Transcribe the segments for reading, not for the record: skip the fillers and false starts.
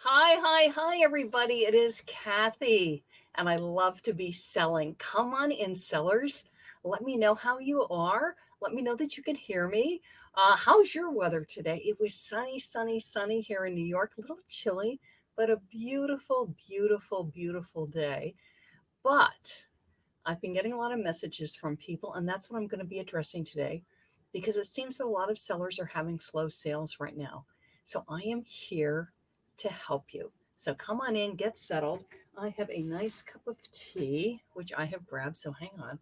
Hi, everybody. It is Kathy, and I love to be selling. Come on in, sellers. Let me know how you are. Let me know that you can hear me. How's your weather today? It was sunny here in New York. A little chilly, but a beautiful day. But I've been getting a lot of messages from people, and that's what I'm going to be addressing today because it seems that a lot of sellers are having slow sales right now. So I am here to help you. So come on in, get settled. I have a nice cup of tea, which I have grabbed. So hang on.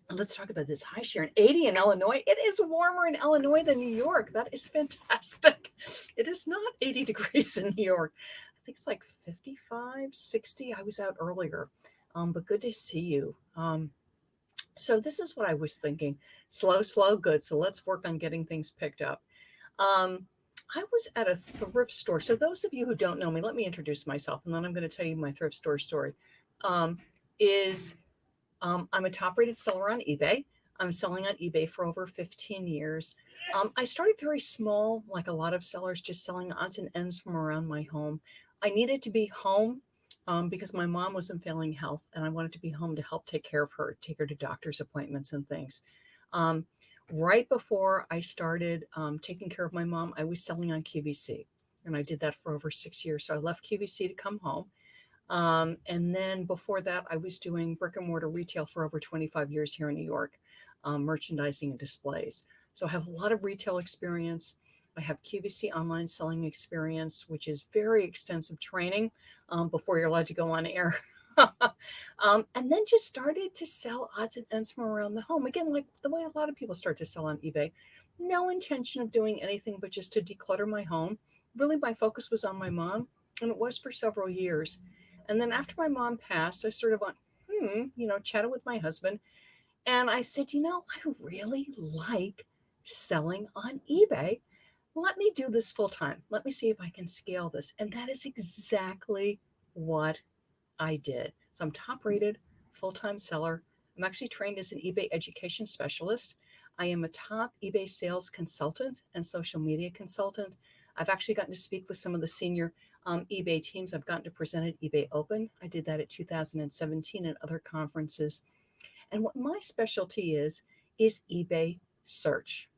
And let's talk about this. Hi, Sharon. 80 in Illinois. It is warmer in Illinois than New York. That is fantastic. It is not 80 degrees in New York. I think it's like 55, 60. I was out earlier, but good to see you. So this is what I was thinking. Slow, good. So let's work on getting things picked up. Um, I was at a thrift store. So those of you who don't know me, let me introduce myself, and then I'm going to tell you my thrift store story. Um, is I'm a top rated seller on eBay. I'm selling on eBay for over 15 years. I started very small, like a lot of sellers, just selling odds and ends from around my home. I needed to be home because my mom was in failing health, and I wanted to be home to help take care of her, take her to doctor's appointments and things. Um, right before I started taking care of my mom, I was selling on QVC, and I did that for over 6 years. So I left QVC to come home. And then before that, I was doing brick and mortar retail for over 25 years here in New York, merchandising and displays. So I have a lot of retail experience. I have QVC online selling experience, which is very extensive training before you're allowed to go on air. And then just started to sell odds and ends from around the home. Again, like the way a lot of people start to sell on eBay. No intention of doing anything but just to declutter my home. Really, my focus was on my mom, and it was for several years. And then after my mom passed, I sort of went, chatted with my husband. And I said, I really like selling on eBay. Let me do this full time. Let me see if I can scale this. And that is exactly what I did. So I'm top rated, full time seller. I'm actually trained as an eBay education specialist. I am a top eBay sales consultant and social media consultant. I've actually gotten to speak with some of the senior eBay teams. I've gotten to present at eBay Open. I did that at 2017 and other conferences. And what my specialty is eBay search,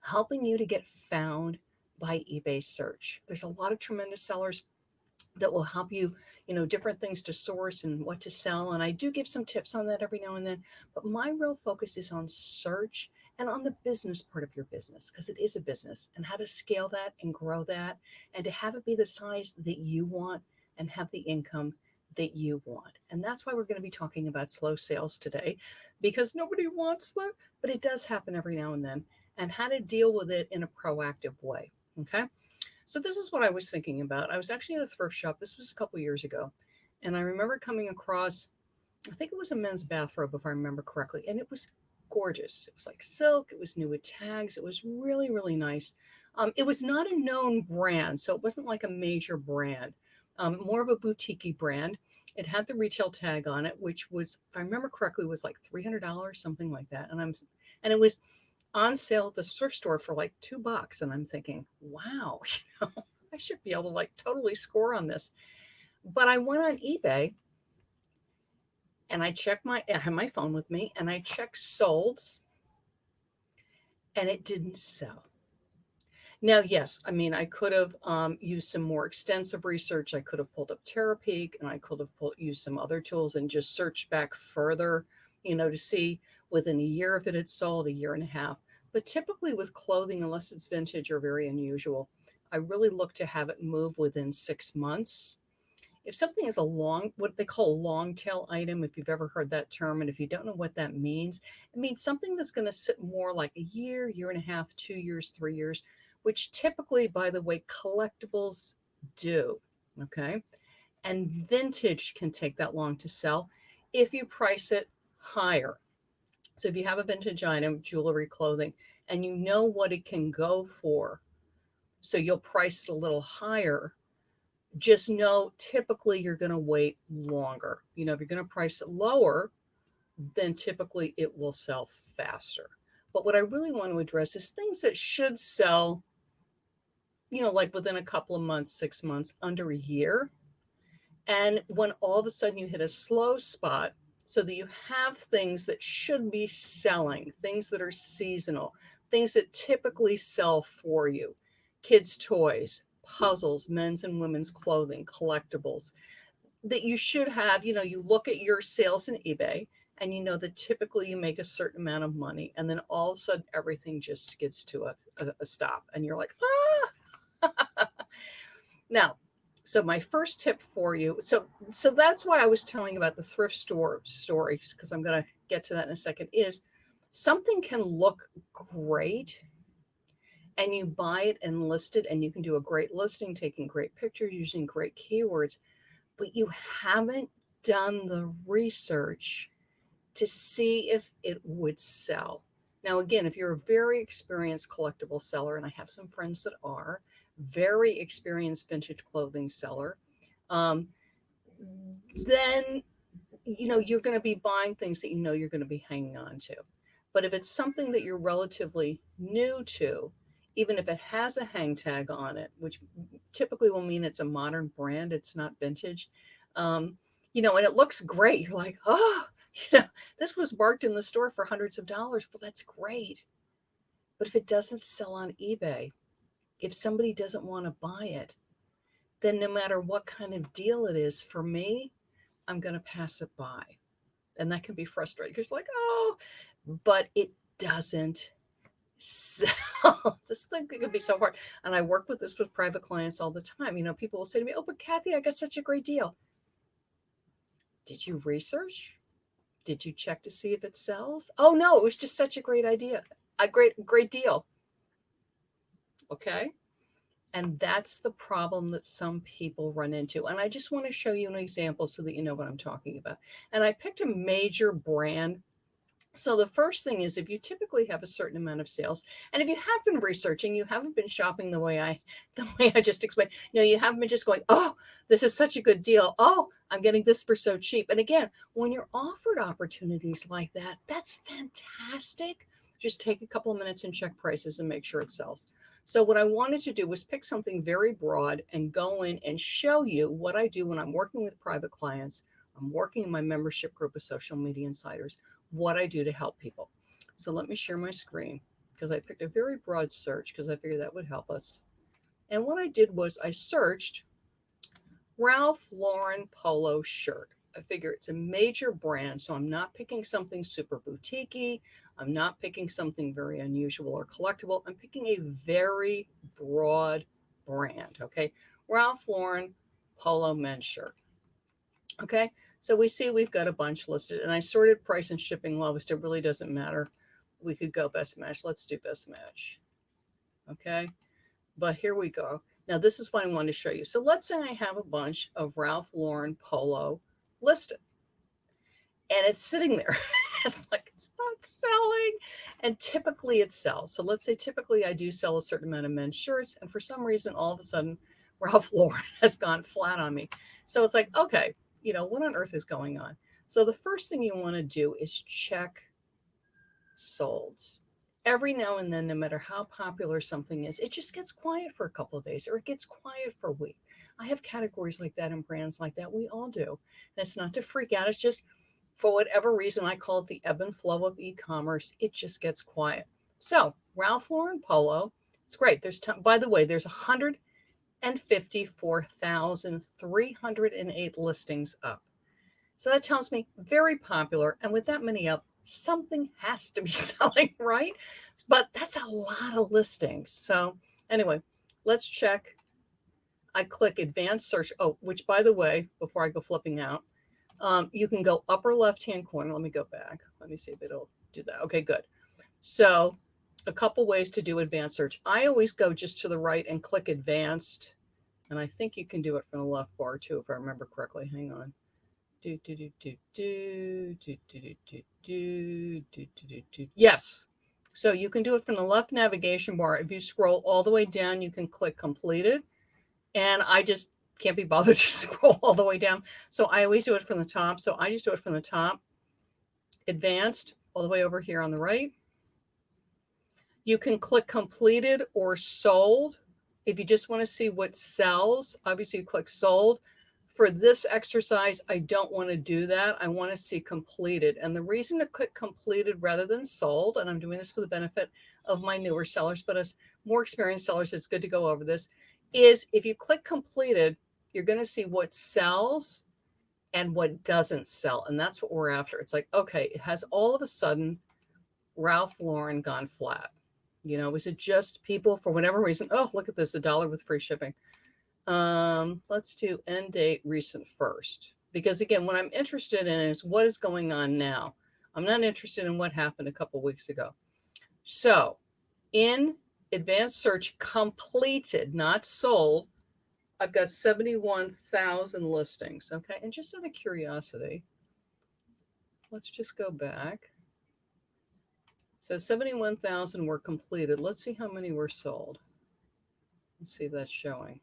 helping you to get found by eBay search. There's a lot of tremendous sellers that will help you, different things to source and what to sell. And I do give some tips on that every now and then. But my real focus is on search and on the business part of your business, because it is a business, and how to scale that and grow that and to have it be the size that you want and have the income that you want. And that's why we're going to be talking about slow sales today, because nobody wants that, but it does happen every now and then, and how to deal with it in a proactive way. Okay. So this is what I was thinking about. I was actually at a thrift shop. This was a couple years ago. And I remember coming across, I think it was a men's bathrobe, if I remember correctly. And it was gorgeous. It was like silk. It was new with tags. It was really nice. It was not a known brand, so it wasn't like a major brand, more of a boutique brand. It had the retail tag on it, which was, if I remember correctly, was like $300, something like that. And it was on sale at the thrift store for like $2. And I'm thinking, wow, I should be able to like totally score on this. But I went on eBay and I had my phone with me and I checked solds, and it didn't sell. Now, yes, I mean, I could have used some more extensive research. I could have pulled up Terapeak, and I could have used some other tools and just searched back further, to see within a year if it had sold, a year and a half. But typically with clothing, unless it's vintage or very unusual, I really look to have it move within 6 months. If something is what they call a long tail item, if you've ever heard that term, and if you don't know what that means, it means something that's going to sit more like a year and a half, 2 years, 3 years, which typically, by the way, collectibles do. Okay. And vintage can take that long to sell if you price it higher. So if you have a vintage item, jewelry, clothing, and you know what it can go for, so you'll price it a little higher, just know typically you're going to wait longer. If you're going to price it lower, then typically it will sell faster. But what I really want to address is things that should sell like within a couple of months, 6 months, under a year. And when all of a sudden you hit a slow spot, so that you have things that should be selling, things that are seasonal, things that typically sell for you, kids' toys, puzzles, men's and women's clothing, collectibles, that you should have, you look at your sales in eBay and you know that typically you make a certain amount of money. And then all of a sudden everything just skids to a stop. And you're like, ah. Now, so my first tip for you, so that's why I was telling about the thrift store stories, because I'm going to get to that in a second, is something can look great and you buy it and list it and you can do a great listing, taking great pictures, using great keywords, but you haven't done the research to see if it would sell. Now, again, if you're a very experienced collectible seller, and I have some friends that are, very experienced vintage clothing seller, um, then you're going to be buying things that you're going to be hanging on to. But if it's something that you're relatively new to, even if it has a hang tag on it, which typically will mean it's a modern brand, it's not vintage, and it looks great. You're like, oh, this was marked in the store for hundreds of dollars. Well, that's great. But if it doesn't sell on eBay, if somebody doesn't want to buy it, then no matter what kind of deal it is, for me, I'm going to pass it by. And that can be frustrating because you're like, oh, but it doesn't sell. This thing can be so hard. And I work with this with private clients all the time. People will say to me, oh, but Kathy, I got such a great deal. Did you research? Did you check to see if it sells? Oh, no, it was just such a great idea. A great deal. Okay. And that's the problem that some people run into. And I just want to show you an example so that you know what I'm talking about. And I picked a major brand. So the first thing is, if you typically have a certain amount of sales, and if you have been researching, you haven't been shopping the way I just explained. You haven't been just going, oh, this is such a good deal. Oh, I'm getting this for so cheap. And again, when you're offered opportunities like that, that's fantastic. Just take a couple of minutes and check prices and make sure it sells. So what I wanted to do was pick something very broad and go in and show you what I do when I'm working with private clients. I'm working in my membership group of social media insiders, what I do to help people. So let me share my screen because I picked a very broad search because I figured that would help us. And what I did was I searched Ralph Lauren polo shirt. I figure it's a major brand, so I'm not picking something super boutique-y. I'm not picking something very unusual or collectible. I'm picking a very broad brand, okay? Ralph Lauren polo men's shirt. Okay, so we see we've got a bunch listed, and I sorted price and shipping lowest. It really doesn't matter. We could go best match. Let's do best match. Okay, but here we go. Now, this is what I want to show you. So let's say I have a bunch of Ralph Lauren polo listed, and it's sitting there. It's like it's not selling, and typically it sells. So let's say typically I do sell a certain amount of men's shirts, and for some reason, all of a sudden, Ralph Lauren has gone flat on me. So it's like, okay, what on earth is going on? So the first thing you want to do is check solds. Every now and then, no matter how popular something is, it just gets quiet for a couple of days or it gets quiet for a week. I have categories like that and brands like that. We all do. And it's not to freak out. It's just for whatever reason, I call it the ebb and flow of e-commerce. It just gets quiet. So Ralph Lauren polo, it's great. By the way, there's 154,308 listings up. So that tells me very popular. And with that many up, something has to be selling, right? But that's a lot of listings. So anyway, let's check. I click advanced search. Oh, which by the way, before I go flipping out, you can go upper left-hand corner. Let me go back. Let me see if it'll do that. Okay, good. So a couple ways to do advanced search. I always go just to the right and click advanced. And I think you can do it from the left bar too, if I remember correctly. Hang on. Yes. So you can do it from the left navigation bar. If you scroll all the way down, you can click completed. And I just can't be bothered to scroll all the way down. So I always do it from the top. So I just do it from the top. Advanced, all the way over here on the right. You can click completed or sold. If you just want to see what sells, obviously you click sold. For this exercise, I don't want to do that. I want to see completed. And the reason to click completed rather than sold, and I'm doing this for the benefit of my newer sellers, but as more experienced sellers, it's good to go over this, is if you click completed, you're going to see what sells and what doesn't sell. And that's what we're after. It's like, okay, it has all of a sudden Ralph Lauren gone flat. You know, is it just people for whatever reason? Oh, look at this, $1 with free shipping. Let's do end date recent first. Because again, what I'm interested in is what is going on now. I'm not interested in what happened a couple weeks ago. So in advanced search completed, not sold, I've got 71,000 listings. Okay. And just out of curiosity, let's just go back. So 71,000 were completed. Let's see how many were sold. Let's see if that's showing.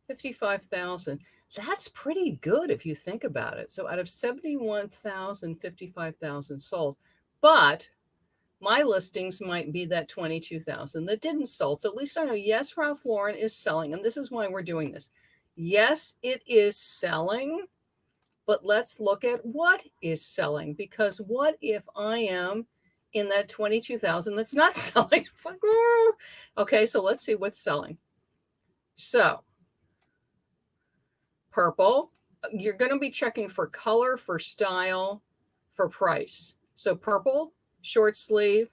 55,000. That's pretty good if you think about it. So out of 71,000, 55,000 sold. But my listings might be that 22,000 that didn't sold. So at least I know, yes, Ralph Lauren is selling. And this is why we're doing this. Yes, it is selling. But let's look at what is selling. Because what if I am in that 22,000 that's not selling? It's like, oh. Okay, so let's see what's selling. So purple, you're going to be checking for color, for style, for price. So purple, short sleeve.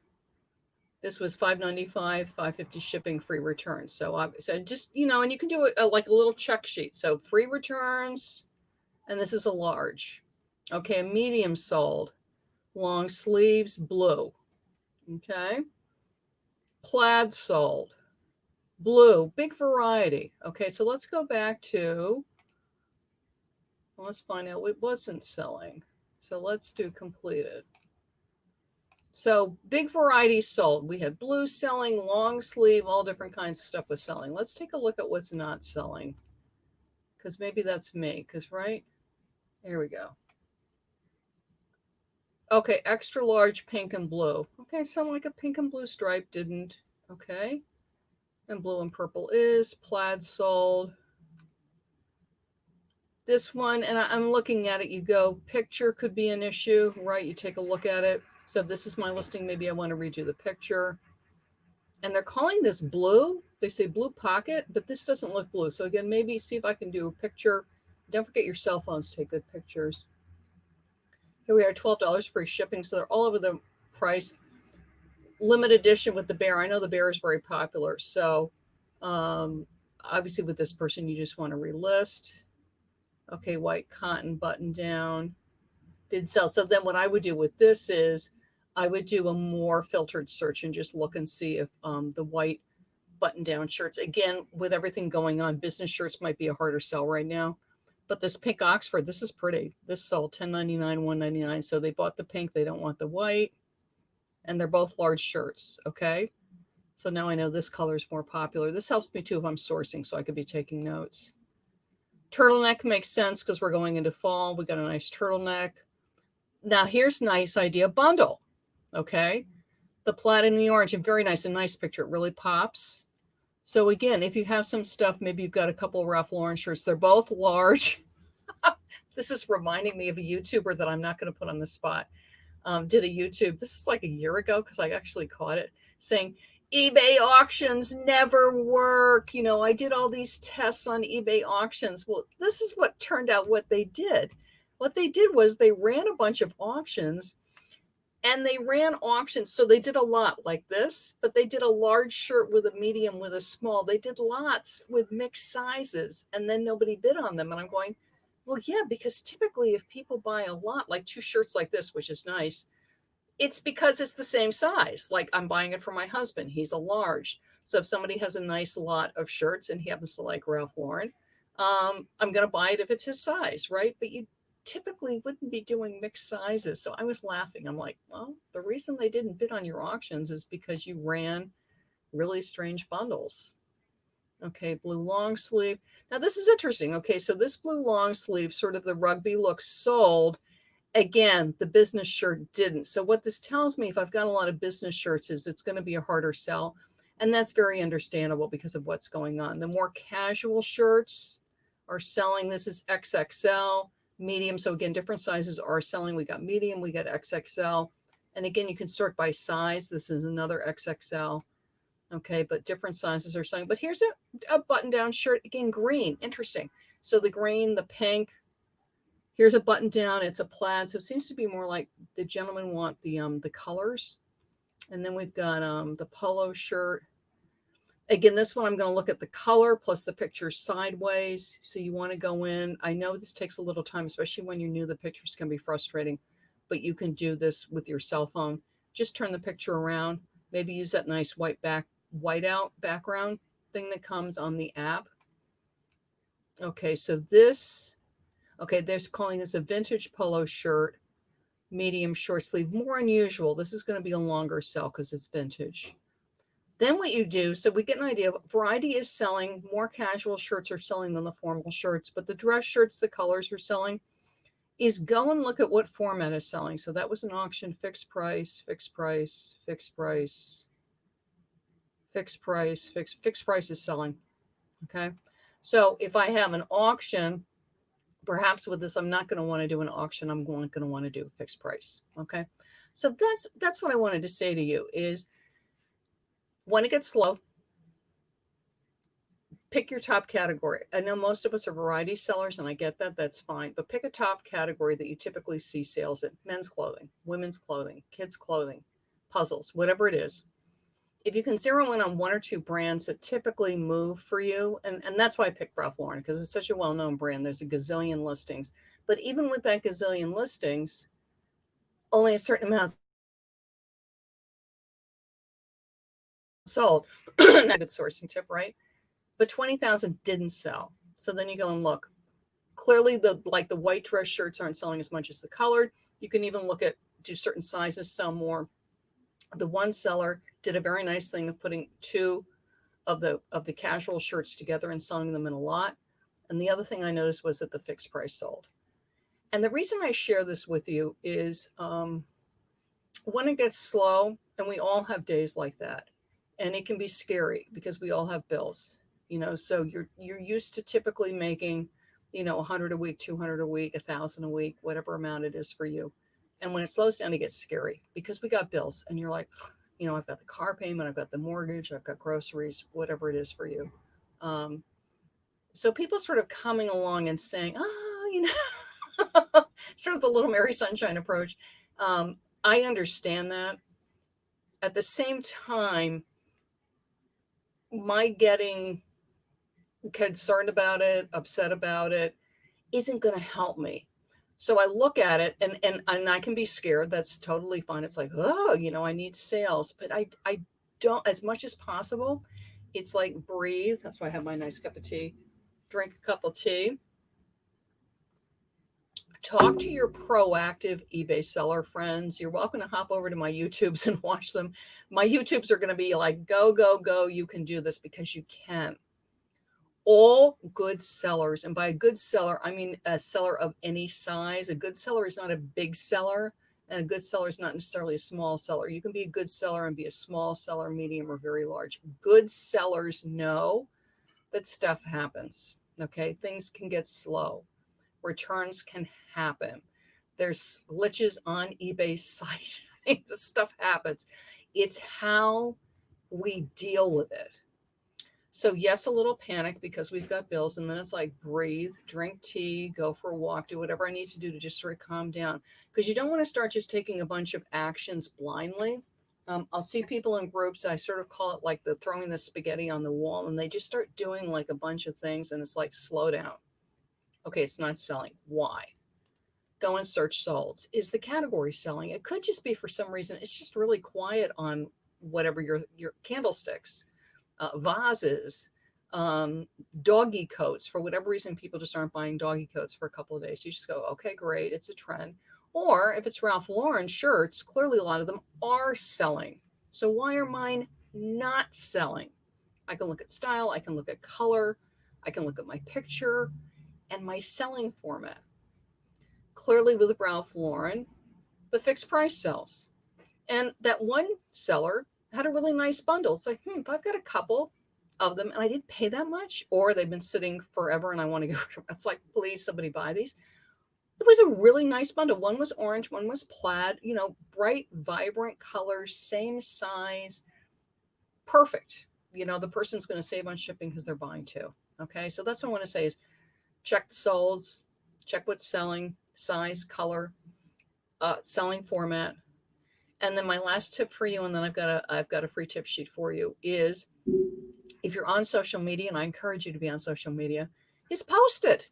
This was $5.95, $5.50 shipping, free returns. So just, you know, and you can do it like a little check sheet. So free returns, and this is a large. Okay, a medium sold. Long sleeves, blue. Okay. Plaid sold. Blue, big variety. Okay, so let's go back to, let's find out what wasn't selling. So let's do completed. So big variety sold. We had blue selling, long sleeve, all different kinds of stuff was selling. Let's take a look at what's not selling. Because maybe that's me, because right? Here we go. Okay, extra large pink and blue. Okay, something like a pink and blue stripe didn't. Okay. And blue and purple is. Plaid sold. This one, and I'm looking at it, you go, picture could be an issue, right? You take a look at it. So if this is my listing, maybe I want to redo the picture. And they're calling this blue. They say blue pocket, but this doesn't look blue. So again, maybe see if I can do a picture. Don't forget your cell phones take good pictures. Here we are, $12 free shipping. So they're all over the price. Limited edition with the bear. I know the bear is very popular. So obviously with this person, you just want to relist. Okay, white cotton button down. Did sell. So then what I would do with this is I would do a more filtered search and just look and see if the white button down shirts, again, with everything going on, business shirts might be a harder sell right now. But this pink Oxford, this is pretty. This sold $10.99, $1.99. So they bought the pink. They don't want the white. And they're both large shirts. Okay. So now I know this color is more popular. This helps me too if I'm sourcing, so I could be taking notes. Turtleneck makes sense because we're going into fall. We got a nice turtleneck. Now here's nice idea, bundle. Okay. The plaid and the orange, and very nice, a nice picture. It really pops. So again, if you have some stuff, maybe you've got a couple of Ralph Lauren shirts. They're both large. This is reminding me of a YouTuber that I'm not going to put on the spot. Did a YouTube, this is like a year ago because I actually caught it, saying eBay auctions never work. You know, I did all these tests on eBay auctions. Well, this is what turned out what they did. What they did was they ran a bunch of auctions, and they ran auctions. So they did a lot like this, but they did a large shirt with a medium with a small. They did lots with mixed sizes, and then nobody bid on them. And I'm going, well, yeah, because typically if people buy a lot, like 2 shirts like this, which is nice, it's because it's the same size. Like I'm buying it for my husband. He's a large. So if somebody has a nice lot of shirts and he happens to like Ralph Lauren, I'm going to buy it if it's his size, right? But you typically wouldn't be doing mixed sizes. So I was laughing. I'm like, well, the reason they didn't bid on your auctions is because you ran really strange bundles. Okay, blue long sleeve. Now this is interesting. Okay, so this blue long sleeve, sort of the rugby look, sold. Again, the business shirt didn't. So what this tells me, if I've got a lot of business shirts, is it's going to be a harder sell. And that's very understandable because of what's going on. The more casual shirts are selling. This is XXL, medium. So again, different sizes are selling. We got medium, we got XXL. And again, you can sort by size. This is another XXL. Okay, but different sizes are selling. But here's a button-down shirt, again, green. Interesting. So the green, the pink. Here's a button-down. It's a plaid. So it seems to be more like the gentlemen want the colors. And then we've got the polo shirt. Again, this one I'm going to look at the color plus the picture sideways. So you want to go in. I know this takes a little time, especially when you're new. The pictures can be frustrating, but you can do this with your cell phone. Just turn the picture around. Maybe use that nice whiteout background thing that comes on the app. Okay, so this, okay, they're calling this a vintage polo shirt, medium short sleeve, more unusual. This is going to be a longer sell because it's vintage. Then what you do, so we get an idea of variety is selling, more casual shirts are selling than the formal shirts, but the dress shirts, the colors are selling, is go and look at what format is selling. So that was an auction, fixed price, fixed price, fixed price, fixed price, fixed price is selling. Okay. So if I have an auction, perhaps with this, I'm not going to want to do an auction. I'm going to want to do fixed price. Okay. So that's what I wanted to say to you is when it gets slow, pick your top category. I know most of us are variety sellers, and I get that. That's fine. But pick a top category that you typically see sales in: men's clothing, women's clothing, kids' clothing, puzzles, whatever it is. If you can zero in on one or two brands that typically move for you, and that's why I picked Ralph Lauren because it's such a well-known brand. There's a gazillion listings. But even with that gazillion listings, only a certain amount sold. That's a good sourcing tip, right? But 20,000 didn't sell. So then you go and look. Clearly, the white dress shirts aren't selling as much as the colored. You can even look at, do certain sizes sell more? The one seller did a very nice thing of putting two of the casual shirts together and selling them in a lot. And the other thing I noticed was that the fixed price sold. And the reason I share this with you is when it gets slow, and we all have days like that, and it can be scary because we all have bills, so you're used to typically making, 100 a week, 200 a week, 1,000 a week, whatever amount it is for you. And when it slows down, it gets scary because we got bills and you're like, I've got the car payment, I've got the mortgage, I've got groceries, whatever it is for you. So people sort of coming along and saying, sort of the little Mary Sunshine approach. I understand that. At the same time, my getting concerned about it, upset about it, isn't going to help me. So I look at it and I can be scared. That's totally fine. It's like, oh, I need sales. But I don't, as much as possible, it's like breathe. That's why I have my nice cup of tea. Drink a cup of tea. Talk to your proactive eBay seller friends. You're welcome to hop over to my YouTubes and watch them. My YouTubes are going to be like, go, go, go. You can do this because you can. All good sellers, and by a good seller, I mean a seller of any size. A good seller is not a big seller, and a good seller is not necessarily a small seller. You can be a good seller and be a small seller, medium, or very large. Good sellers know that stuff happens. Okay, things can get slow. Returns can happen. There's glitches on eBay's site. This stuff happens. It's how we deal with it. So yes, a little panic because we've got bills, and then it's like breathe, drink tea, go for a walk, do whatever I need to do to just sort of calm down, because you don't want to start just taking a bunch of actions blindly. I'll see people in groups. I sort of call it like the throwing the spaghetti on the wall, and they just start doing like a bunch of things, and it's like, slow down. Okay, it's not selling. Why? Go and search solds. Is the category selling? It could just be for some reason it's just really quiet on whatever your candlesticks. Vases, doggy coats. For whatever reason, people just aren't buying doggy coats for a couple of days. You just go, okay, great, it's a trend. Or if it's Ralph Lauren shirts, clearly a lot of them are selling. So why are mine not selling? I can look at style, I can look at color, I can look at my picture and my selling format. Clearly with Ralph Lauren, the fixed price sells. And that one seller had a really nice bundle. It's like, if I've got a couple of them and I didn't pay that much, or they've been sitting forever and I want to get rid of them, it's like, please, somebody buy these. It was a really nice bundle. One was orange, one was plaid, bright, vibrant colors, same size, perfect. The person's going to save on shipping because they're buying two. Okay. So that's what I want to say is check the solds, check what's selling, size, color, selling format. And then my last tip for you, and then I've got a free tip sheet for you, is if you're on social media, and I encourage you to be on social media, is post it,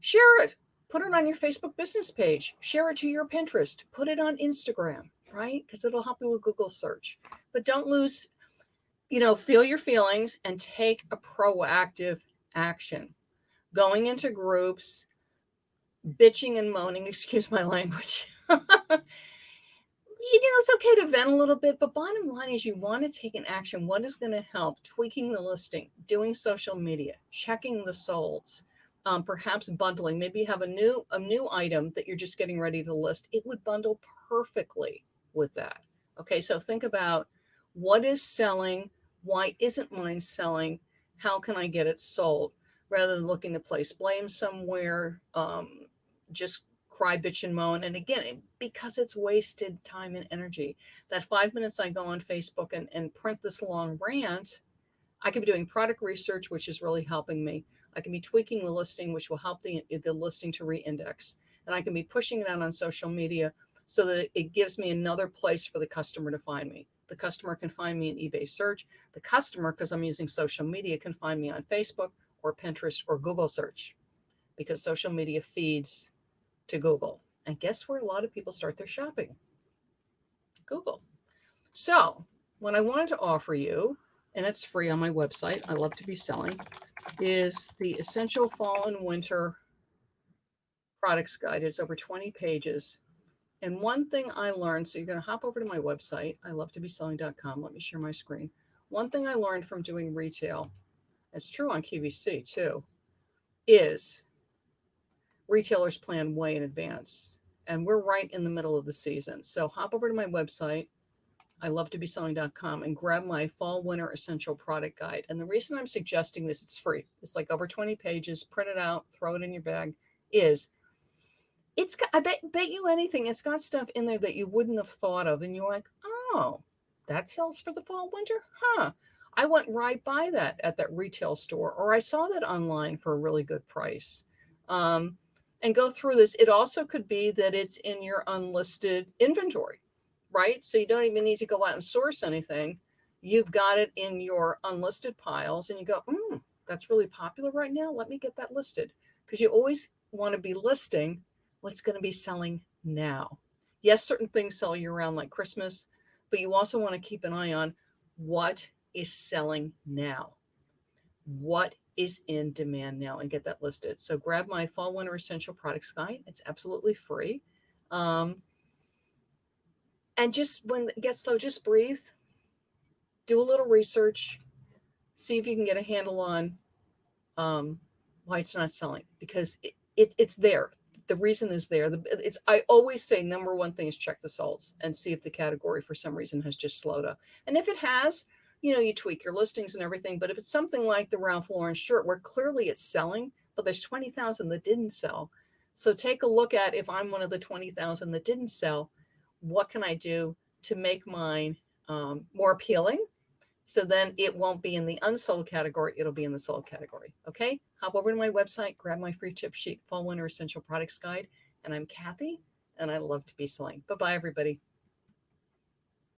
share it, put it on your Facebook business page, share it to your Pinterest, put it on Instagram, right? Because it'll help you with Google search. But don't lose, feel your feelings and take a proactive action. Going into groups, bitching and moaning, excuse my language. It's okay to vent a little bit, but bottom line is you want to take an action. What is going to help? Tweaking the listing, doing social media, checking the solds, perhaps bundling. Maybe you have a new item that you're just getting ready to list. It would bundle perfectly with that. Okay, so think about what is selling, why isn't mine selling, how can I get it sold, rather than looking to place blame somewhere. Just cry, bitch, and moan. And again, because it's wasted time and energy. That 5 minutes I go on Facebook and print this long rant, I could be doing product research, which is really helping me. I can be tweaking the listing, which will help the listing to re-index. And I can be pushing it out on social media so that it gives me another place for the customer to find me. The customer can find me in eBay search. The customer, because I'm using social media, can find me on Facebook or Pinterest or Google search, because social media feeds to Google. And guess where a lot of people start their shopping? Google. So, what I wanted to offer you, and it's free on my website, I love to be selling, is the Essential Fall and Winter Products Guide. It's over 20 pages. And one thing I learned, so you're going to hop over to my website, I love to be selling.com. Let me share my screen. One thing I learned from doing retail, it's true on QVC too, is retailers plan way in advance. And we're right in the middle of the season. So hop over to my website, I love to be selling.com, and grab my fall winter essential product guide. And the reason I'm suggesting this, it's free. It's like over 20 pages, print it out, throw it in your bag, is it's got, I bet you anything, it's got stuff in there that you wouldn't have thought of. And you're like, oh, that sells for the fall winter? Huh. I went right by that at that retail store, or I saw that online for a really good price. And go through this. It also could be that it's in your unlisted inventory, right? So you don't even need to go out and source anything. You've got it in your unlisted piles and you go, that's really popular right now. Let me get that listed. Because you always want to be listing what's going to be selling now. Yes, certain things sell year round like Christmas, but you also want to keep an eye on what is selling now. What is in demand now, and get that listed. So grab my fall winter essential products guide. It's absolutely free. And just when it gets slow, just breathe, do a little research, see if you can get a handle on why it's not selling, because it's there. The reason is there. I always say number one thing is check the solds and see if the category for some reason has just slowed up. And if it has, you tweak your listings and everything. But if it's something like the Ralph Lauren shirt where clearly it's selling, but there's 20,000 that didn't sell. So take a look at, if I'm one of the 20,000 that didn't sell, what can I do to make mine more appealing? So then it won't be in the unsold category. It'll be in the sold category. Okay. Hop over to my website, grab my free tip sheet, Fall Winter Essential Products Guide. And I'm Kathy, and I love to be selling. Bye-bye, everybody.